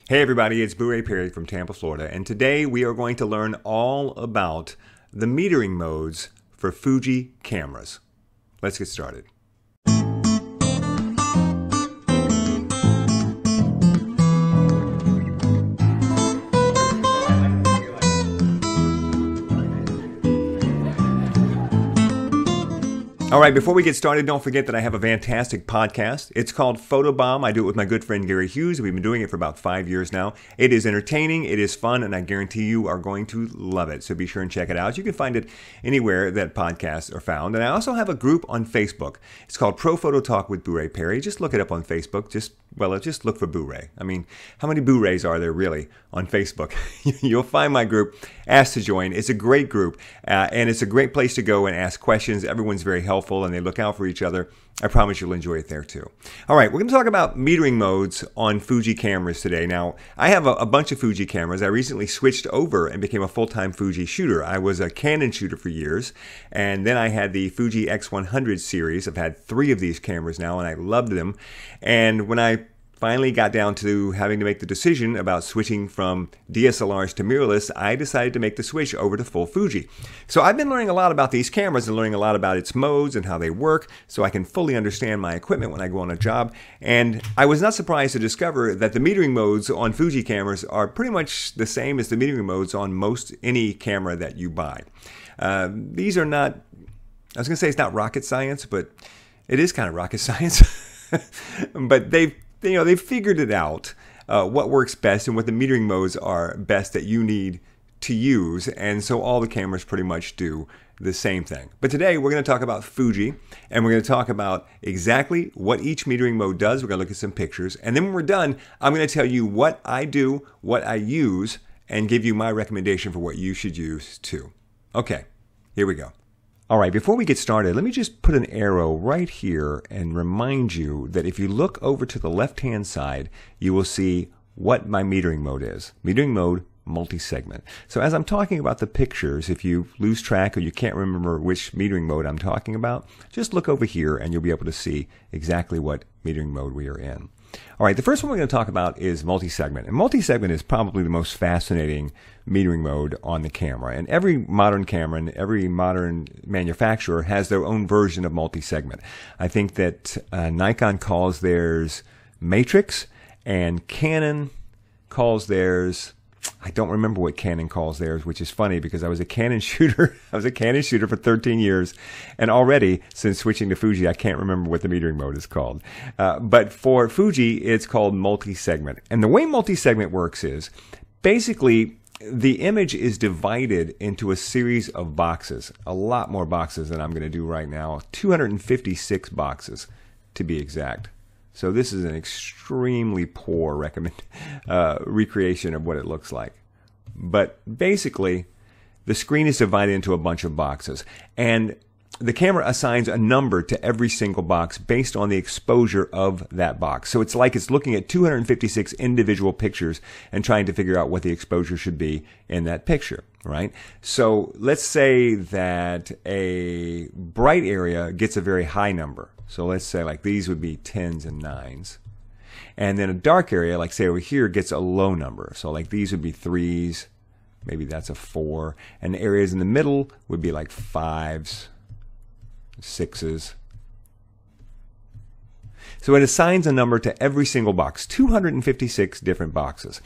Hey everybody, it's Boo Ray Perry from Tampa, Florida, and today we are going to learn all about the metering modes for Fuji cameras. Let's get started. All right, before we get started, don't forget that I have a fantastic podcast. It's called Photobomb. I do it with my good friend Gary Hughes. We've been doing it for about 5 years now. It is entertaining, it is fun, and I guarantee you are going to love it. So be sure and check it out. You can find it anywhere that podcasts are found. And I also have a group on Facebook. It's called Pro Photo Talk with Boo Ray Perry. Just look it up on Facebook. Just look for Boo Ray. I mean, how many Boo Rays are there really on Facebook? You'll find my group. Ask to join. It's a great group, and it's a great place to go and ask questions. Everyone's very helpful, and they look out for each other. I promise you'll enjoy it there too. All right, we're going to talk about metering modes on Fuji cameras today. Now, I have a bunch of Fuji cameras. I recently switched over and became a full-time Fuji shooter. I was a Canon shooter for years, and then I had the Fuji X100 series. I've had 3 of these cameras now, and I loved them. And when I finally got down to having to make the decision about switching from DSLRs to mirrorless, I decided to make the switch over to full Fuji. So I've been learning a lot about these cameras and learning a lot about its modes and how they work so I can fully understand my equipment when I go on a job. And I was not surprised to discover that the metering modes on Fuji cameras are pretty much the same as the metering modes on most any camera that you buy. These are not, I was going to say it's not rocket science, but it is kind of rocket science. But they've figured it out, what works best and what the metering modes are best that you need to use. And so all the cameras pretty much do the same thing. But today we're going to talk about Fuji, and we're going to talk about exactly what each metering mode does. We're going to look at some pictures. And then when we're done, I'm going to tell you what I do, what I use, and give you my recommendation for what you should use too. Okay, here we go. All right, before we get started, let me just put an arrow right here and remind you that if you look over to the left-hand side, you will see what my metering mode is. Metering mode, multi-segment. So as I'm talking about the pictures, if you lose track or you can't remember which metering mode I'm talking about, just look over here and you'll be able to see exactly what metering mode we are in. All right, the first one we're going to talk about is multi-segment. And multi-segment is probably the most fascinating metering mode on the camera. And every modern camera and every modern manufacturer has their own version of multi-segment. I think that Nikon calls theirs Matrix, and Canon calls theirs, I don't remember what Canon calls theirs, which is funny because I was a Canon shooter. I was a Canon shooter for 13 years, and already since switching to Fuji, I can't remember what the metering mode is called. But for Fuji, it's called multi-segment. And the way multi-segment works is basically the image is divided into a series of boxes, a lot more boxes than I'm going to do right now, 256 boxes to be exact. So this is an extremely poor recreation of what it looks like. But basically, the screen is divided into a bunch of boxes, and the camera assigns a number to every single box based on the exposure of that box. So it's like it's looking at 256 individual pictures and trying to figure out what the exposure should be in that picture, right? So let's say that a bright area gets a very high number. So let's say like these would be 10s and 9s. And then a dark area, like say over here, gets a low number. So like these would be 3s, maybe that's a 4. And the areas in the middle would be like 5s, 6s. So it assigns a number to every single box, 256 different boxes.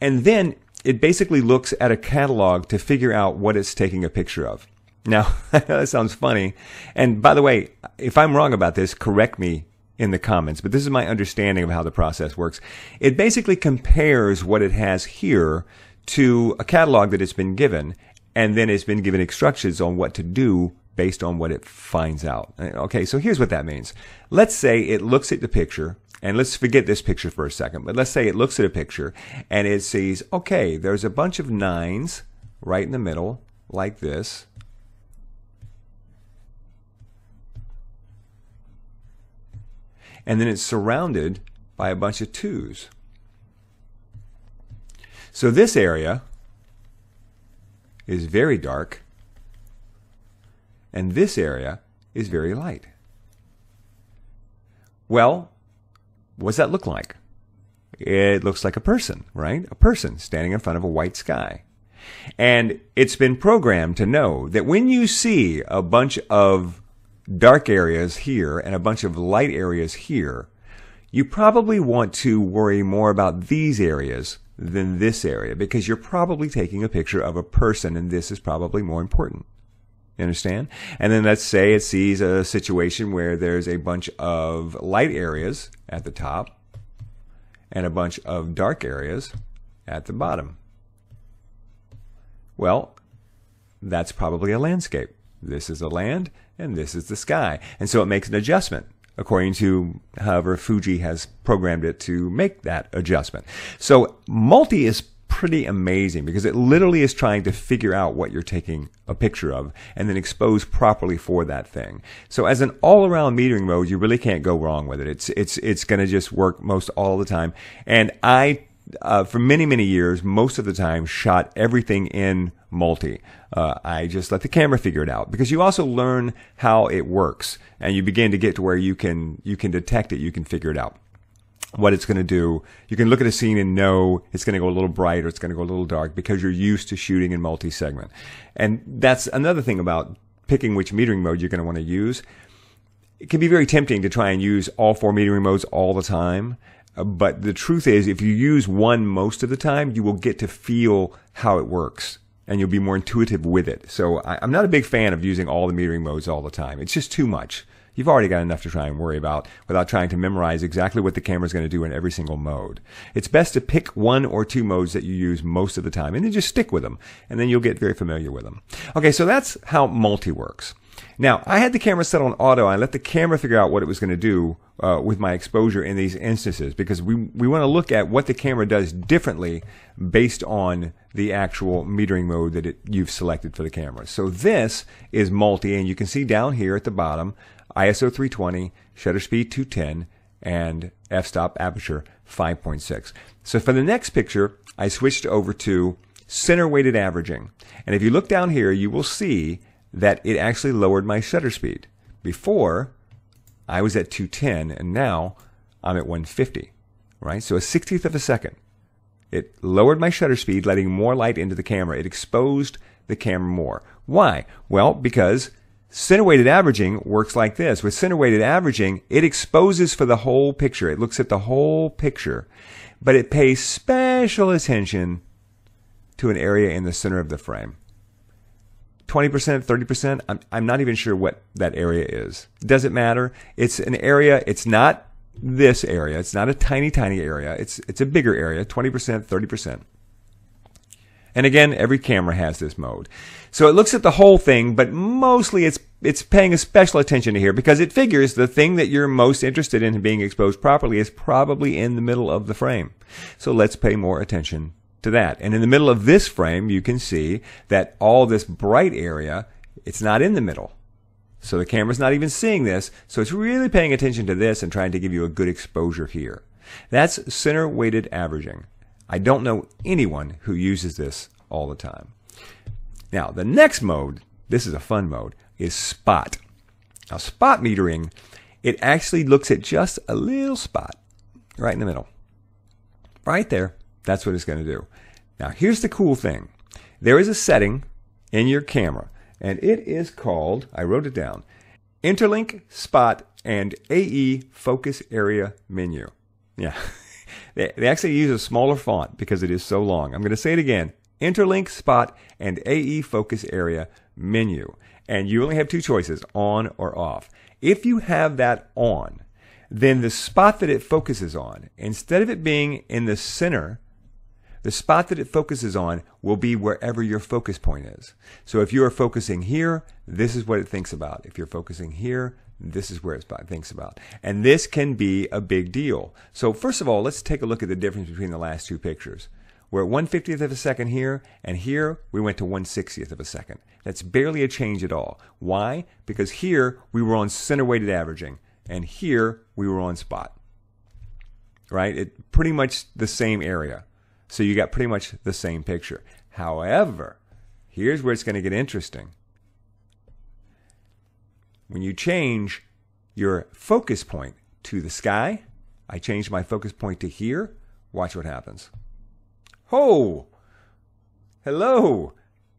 And then it basically looks at a catalog to figure out what it's taking a picture of. Now, I know that sounds funny. And by the way, if I'm wrong about this, correct me in the comments. But this is my understanding of how the process works. It basically compares what it has here to a catalog that it's been given, and then it's been given instructions on what to do based on what it finds out. Okay, so here's what that means. Let's say it looks at the picture, and let's forget this picture for a second, but let's say it looks at a picture and it sees, okay, there's a bunch of 9s right in the middle, like this. And then it's surrounded by a bunch of 2s. So this area is very dark, and this area is very light. Well, what's that look like? it looks like a person, right? A person standing in front of a white sky. And it's been programmed to know that when you see a bunch of dark areas here and a bunch of light areas here, you probably want to worry more about these areas than this area, because you're probably taking a picture of a person, and this is probably more important. You understand? And then let's say it sees a situation where there's a bunch of light areas at the top and a bunch of dark areas at the bottom. Well, that's probably a landscape. This is the land and this is the sky. And so it makes an adjustment according to however Fuji has programmed it to make that adjustment. So multi is pretty amazing because it literally is trying to figure out what you're taking a picture of and then expose properly for that thing. So as an all-around metering mode, you really can't go wrong with it. It's going to just work most all the time. And I for many years, most of the time, shot everything in multi. I just let the camera figure it out, because you also learn how it works, and you begin to get to where you can detect it, you can figure it out, what it's going to do. You can look at a scene and know it's going to go a little bright or it's going to go a little dark because you're used to shooting in multi-segment. And that's another thing about picking which metering mode you're going to want to use. It can be very tempting to try and use all 4 metering modes all the time. But the truth is, if you use one most of the time, you will get to feel how it works, and you'll be more intuitive with it. So I'm not a big fan of using all the metering modes all the time. It's just too much. You've already got enough to try and worry about without trying to memorize exactly what the camera's going to do in every single mode. It's best to pick 1 or 2 modes that you use most of the time, and then just stick with them, and then you'll get very familiar with them. Okay, so that's how multi works. Now, I had the camera set on auto. I let the camera figure out what it was going to do with my exposure in these instances, because we want to look at what the camera does differently based on the actual metering mode that you've selected for the camera. So this is multi, and you can see down here at the bottom, ISO 320, shutter speed 210, and f-stop aperture 5.6. So for the next picture, I switched over to center weighted averaging. And if you look down here, you will see that it actually lowered my shutter speed. Before, I was at 210, and now I'm at 150, right? So a 60th of a second. It lowered my shutter speed, letting more light into the camera. It exposed the camera more. Why? Well, because center weighted averaging works like this. With center weighted averaging, it exposes for the whole picture. It looks at the whole picture, but it pays special attention to an area in the center of the frame. 20%, 30%, I'm not even sure what that area is. Does it matter? It's an area, it's not this area, it's not a tiny area, it's a bigger area, 20%, 30%. And again, every camera has this mode. So it looks at the whole thing, but mostly it's paying a special attention to here, because it figures the thing that you're most interested in being exposed properly is probably in the middle of the frame. So let's pay more attention to that. And in the middle of this frame, you can see that all this bright area, it's not in the middle. So the camera's not even seeing this. So it's really paying attention to this and trying to give you a good exposure here. That's center weighted averaging. I don't know anyone who uses this all the time. Now, the next mode, this is a fun mode, is spot. Now, spot metering, it actually looks at just a little spot right in the middle. Right there. That's what it's going to do. Now, here's the cool thing. There is a setting in your camera, and it is called, I wrote it down, Interlink, Spot, and AE Focus Area Menu. Yeah, they actually use a smaller font because it is so long. I'm going to say it again. Interlink, Spot, and AE Focus Area Menu. And you only have 2 choices, on or off. If you have that on, then the spot that it focuses on, instead of it being in the center, the spot that it focuses on will be wherever your focus point is. So if you are focusing here, this is what it thinks about. If you're focusing here, this is where it thinks about. And this can be a big deal. So first of all, let's take a look at the difference between the last 2 pictures. We're at 1/50th of a second here, and here we went to 1/60th of a second. That's barely a change at all. Why? Because here we were on center weighted averaging, and here we were on spot. Right? It pretty much the same area. So you got pretty much the same picture. However, here's where it's going to get interesting. When you change your focus point to the sky, I changed my focus point to here. Watch what happens. Oh! Hello!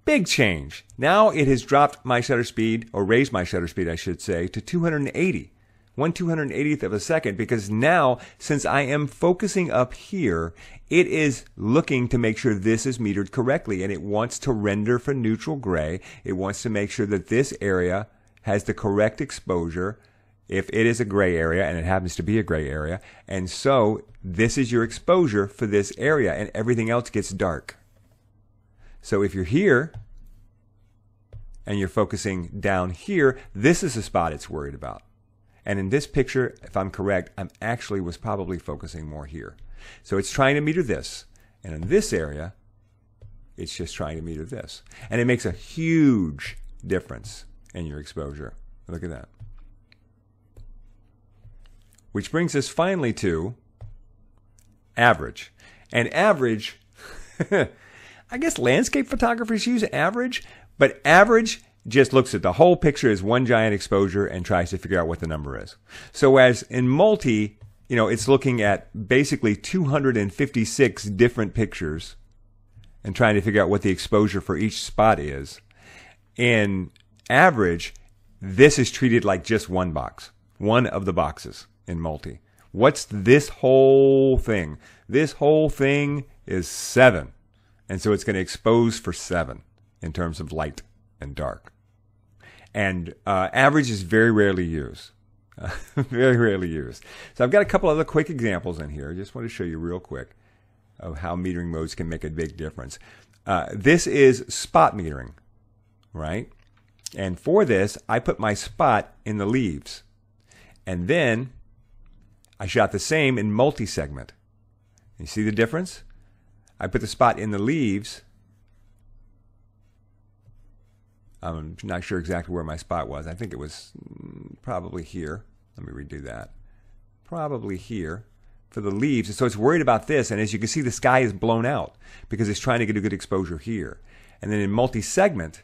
Big change. Now it has dropped my shutter speed, or raised my shutter speed, I should say, to 280. 1/280th of a second, because now, since I am focusing up here, it is looking to make sure this is metered correctly, and it wants to render for neutral gray. It wants to make sure that this area has the correct exposure if it is a gray area, and it happens to be a gray area. And so this is your exposure for this area, and everything else gets dark. So if you're here and you're focusing down here, this is the spot it's worried about. And in this picture, if I'm correct, I actually was probably focusing more here. So it's trying to meter this. And in this area, it's just trying to meter this. And it makes a huge difference in your exposure. Look at that. Which brings us finally to average. And average, I guess landscape photographers use average, but average just looks at the whole picture as one giant exposure and tries to figure out what the number is. So as in multi, it's looking at basically 256 different pictures and trying to figure out what the exposure for each spot is. In average, this is treated like just one box, one of the boxes in multi. What's this whole thing? This whole thing is 7. And so it's going to expose for 7 in terms of light and dark. And average is very rarely used. Very rarely used. So I've got a couple other quick examples in here. I just want to show you real quick of how metering modes can make a big difference. This is spot metering, right? And for this, I put my spot in the leaves. And then I shot the same in multi-segment. You see the difference? I put the spot in the leaves. I'm not sure exactly where my spot was. I think it was probably here. Let me redo that. Probably here for the leaves. So it's worried about this. And as you can see, the sky is blown out because it's trying to get a good exposure here. And then in multi-segment,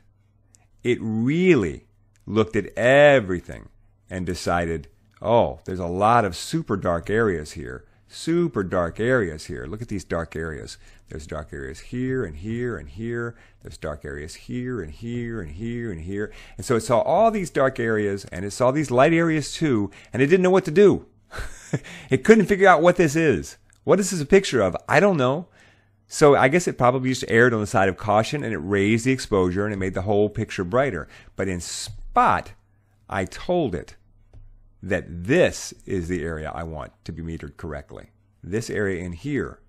it really looked at everything and decided, oh, there's a lot of super dark areas here. Super dark areas here. Look at these dark areas. There's dark areas here and here and here. There's dark areas here and here and here and here. And so it saw all these dark areas and it saw these light areas too, and it didn't know what to do. It couldn't figure out what this is. What is this a picture of? I don't know. So I guess it probably just erred on the side of caution and it raised the exposure and it made the whole picture brighter. But in spot, I told it that this is the area I want to be metered correctly. This area in here.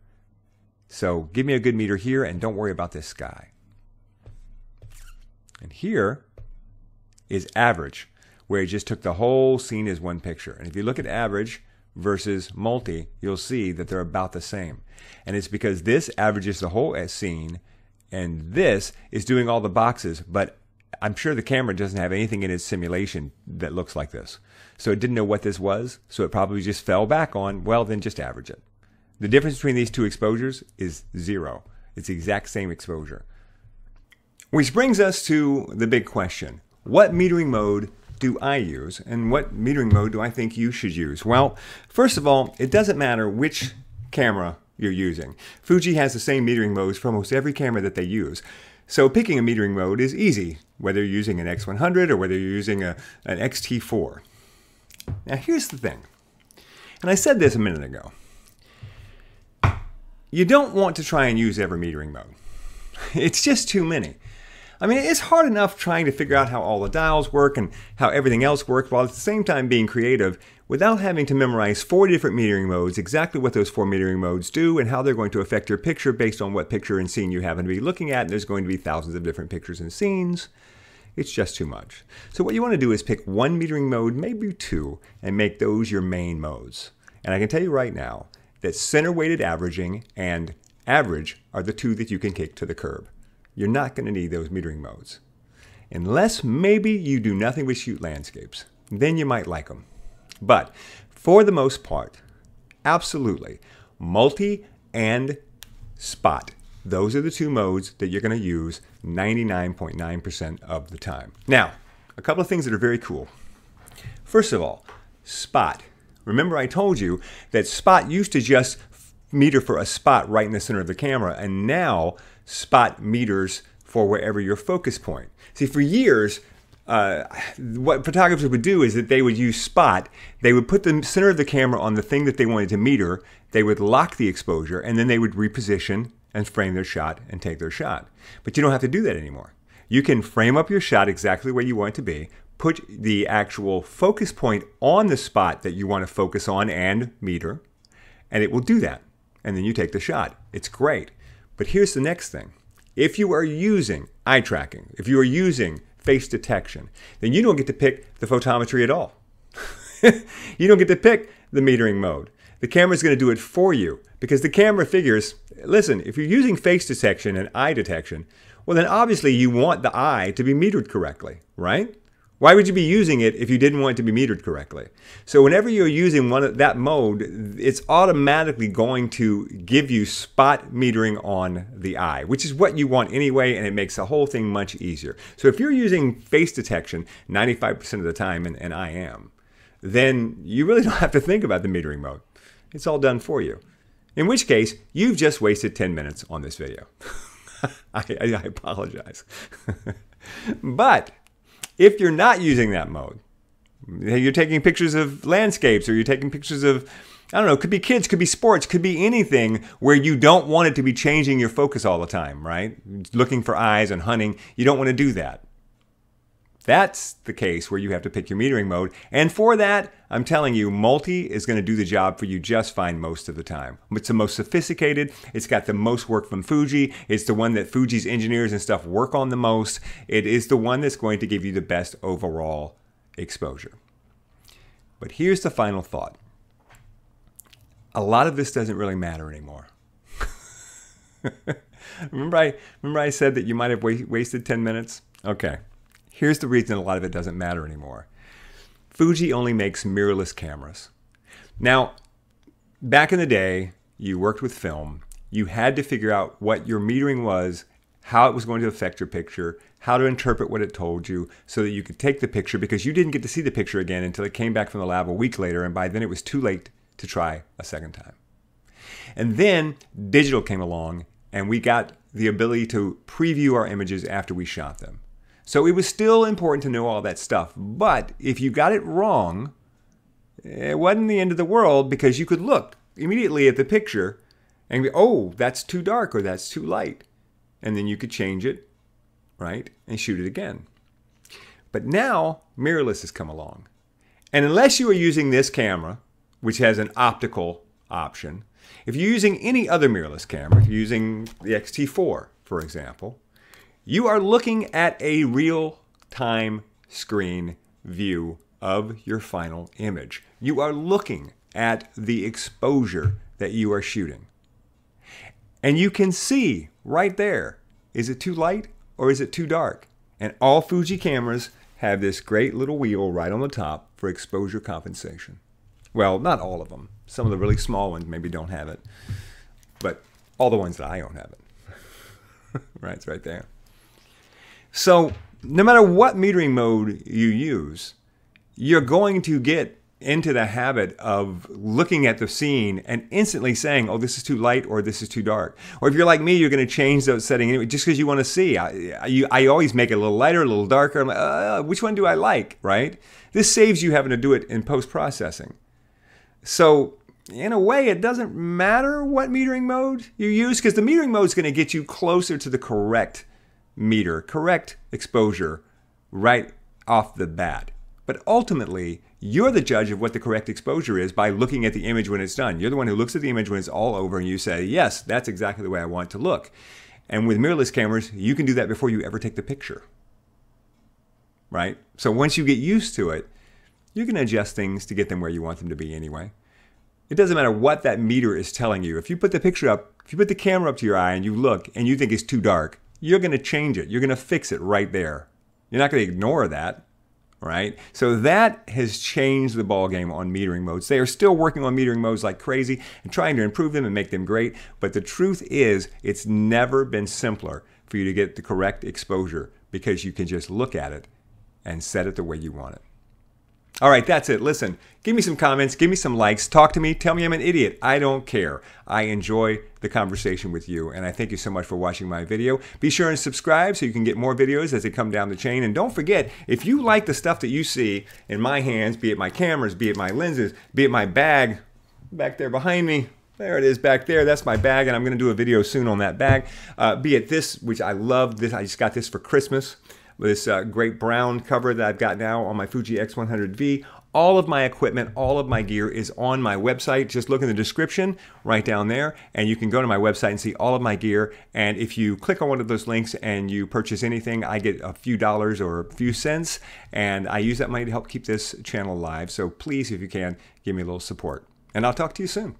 So give me a good meter here and don't worry about this sky. And here is average, where it just took the whole scene as one picture. And if you look at average versus multi, you'll see that they're about the same. And it's because this averages the whole scene and this is doing all the boxes, but I'm sure the camera doesn't have anything in its simulation that looks like this. So it didn't know what this was, so it probably just fell back on, well, then just average it. The difference between these two exposures is 0. It's the exact same exposure. Which brings us to the big question. What metering mode do I use, and what metering mode do I think you should use? Well, first of all, it doesn't matter which camera you're using. Fuji has the same metering modes for almost every camera that they use. So picking a metering mode is easy, whether you're using an X100 or whether you're using an XT4. Now here's the thing, and I said this a minute ago. You don't want to try and use every metering mode. It's just too many. I mean, it's hard enough trying to figure out how all the dials work and how everything else works while at the same time being creative without having to memorize 4 different metering modes, exactly what those 4 metering modes do and how they're going to affect your picture based on what picture and scene you happen to be looking at. And there's going to be thousands of different pictures and scenes. It's just too much. So what you want to do is pick one metering mode, maybe 2, and make those your main modes. And I can tell you right now that center weighted averaging and average are the 2 that you can kick to the curb. You're not going to need those metering modes. Unless maybe you do nothing but shoot landscapes. Then you might like them. But for the most part, absolutely, multi and spot. Those are the 2 modes that you're going to use 99.9% of the time. Now, a couple of things that are very cool. First of all, spot. Remember I told you that spot used to just meter for a spot right in the center of the camera, and now spot meters for wherever your focus point. See, for years, what photographers would do is that they would use spot. They would put the center of the camera on the thing that they wanted to meter. They would lock the exposure, and then they would reposition and frame their shot and take their shot. But you don't have to do that anymore. You can frame up your shot exactly where you want it to be, put the actual focus point on the spot that you want to focus on and meter, and it will do that. And then you take the shot. It's great. But here's the next thing. If you are using eye tracking, if you are using face detection, then you don't get to pick the photometry at all. You don't get to pick the metering mode. The camera is going to do it for you because the camera figures, listen, if you're using face detection and eye detection, well then obviously you want the eye to be metered correctly, right? Why would you be using it if you didn't want it to be metered correctly? So whenever you're using that mode, it's automatically going to give you spot metering on the eye, which is what you want anyway, and it makes the whole thing much easier. So if you're using face detection 95% of the time, and I am, then you really don't have to think about the metering mode. It's all done for you. In which case, you've just wasted 10 minutes on this video. I apologize. But if you're not using that mode, you're taking pictures of landscapes, or you're taking pictures of, I don't know, could be kids, could be sports, could be anything where you don't want it to be changing your focus all the time, right? Looking for eyes and hunting, you don't want to do that. That's the case where you have to pick your metering mode. And for that, I'm telling you, Multi is going to do the job for you just fine most of the time. It's the most sophisticated. It's got the most work from Fuji. It's the one that Fuji's engineers and stuff work on the most. It is the one that's going to give you the best overall exposure. But here's the final thought. A lot of this doesn't really matter anymore. Remember I said that you might have wasted 10 minutes? Okay. Here's the reason a lot of it doesn't matter anymore. Fuji only makes mirrorless cameras. Now, back in the day, you worked with film. You had to figure out what your metering was, how it was going to affect your picture, how to interpret what it told you so that you could take the picture, because you didn't get to see the picture again until it came back from the lab a week later, and by then it was too late to try a second time. And then digital came along, and we got the ability to preview our images after we shot them. So it was still important to know all that stuff. But if you got it wrong, it wasn't the end of the world, because you could look immediately at the picture and be, oh, that's too dark or that's too light. And then you could change it, right, and shoot it again. But now mirrorless has come along. And unless you are using this camera, which has an optical option, if you're using any other mirrorless camera, if you're using the X-T4, for example, you are looking at a real-time screen view of your final image. You are looking at the exposure that you are shooting. And you can see right there, is it too light or is it too dark? And all Fuji cameras have this great little wheel right on the top for exposure compensation. Well, not all of them. Some of the really small ones maybe don't have it. But all the ones that I own have it. Right, it's right there. So no matter what metering mode you use, you're going to get into the habit of looking at the scene and instantly saying, oh, this is too light or this is too dark. Or if you're like me, you're going to change those settings anyway, just because you want to see. I always make it a little lighter, a little darker. I'm like, which one do I like, right? This saves you having to do it in post-processing. So in a way, it doesn't matter what metering mode you use, because the metering mode is going to get you closer to the correct meter, correct exposure right off the bat. But ultimately, you're the judge of what the correct exposure is by looking at the image when it's done. You're the one who looks at the image when it's all over and you say, yes, that's exactly the way I want it to look. And with mirrorless cameras, you can do that before you ever take the picture. Right? So once you get used to it, you can adjust things to get them where you want them to be anyway. It doesn't matter what that meter is telling you. If you put the picture up, if you put the camera up to your eye and you look and you think it's too dark, you're going to change it. You're going to fix it right there. You're not going to ignore that, right? So that has changed the ballgame on metering modes. They are still working on metering modes like crazy and trying to improve them and make them great. But the truth is, it's never been simpler for you to get the correct exposure, because you can just look at it and set it the way you want it. All right, that's it. Listen, give me some comments, give me some likes, talk to me, tell me I'm an idiot. I don't care. I enjoy the conversation with you, and I thank you so much for watching my video. Be sure and subscribe so you can get more videos as they come down the chain. And don't forget, if you like the stuff that you see in my hands, be it my cameras, be it my lenses, be it my bag back there behind me, there it is back there. That's my bag, and I'm going to do a video soon on that bag. Be it this, which I love. This I just got this for Christmas. This great brown cover that I've got now on my Fuji X100V. All of my equipment, all of my gear is on my website. Just look in the description right down there, and you can go to my website and see all of my gear. And if you click on one of those links and you purchase anything, I get a few dollars or a few cents, and I use that money to help keep this channel alive. So please, if you can, give me a little support. And I'll talk to you soon.